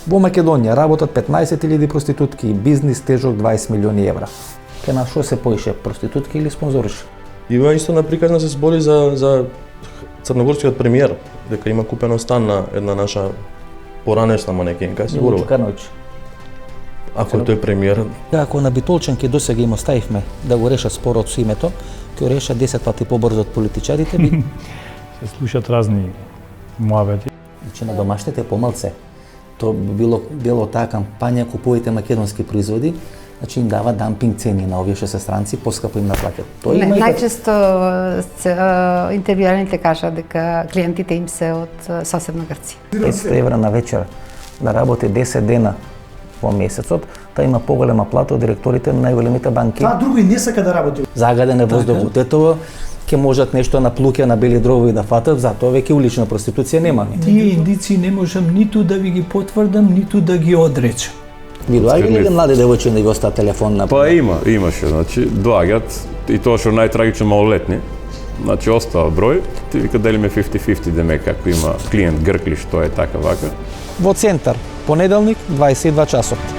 Во Македонија работат 15.000 проститутки и бизнис тежок 20 милиони евра. Кај нас што се поише, проститутки или спонзориш? Има исто наприказна се збори за црногорскиот премиер, дека има купено стан на една наша поранешна манекенка, се зборува. Чукановиќ. Ако тој премиер, Ако на Битолчанки досега им оставивме да го решат спорот со името, ќе реша 10 пати побрзо од политичарите би. Се слушат разни муабети. Значи на домашните помалце. То било таа кампања купувајте македонски производи, значи им дава дампинг цени на овие што се странци, поскапо им наплаќат. Тоа има и Најчесто интервјуираните кажат дека клиентите им се од соседна Грција. 500 евра на вечер, да работи 10 дена во месецот, та има поголема плата од директорите на најголемите банки. Таа други не сака да работи. Загаден е воздухот. Ето ќе можат нешто на плуќе на бели дровови да фатат, затоа веќе улична проституција нема. Тие индици не можам ниту да ви ги потврдам, ниту да ги одречам. Видоаѓа ли млади девојчиња да ги остават телефон на? Па имаше, значи доаѓаат и тоа што најтрагично малолетни. Значи остава број, ти вика делиме 50-50 демек ако има клиент гркли што е така вака. Во центар, понеделник 22 часот.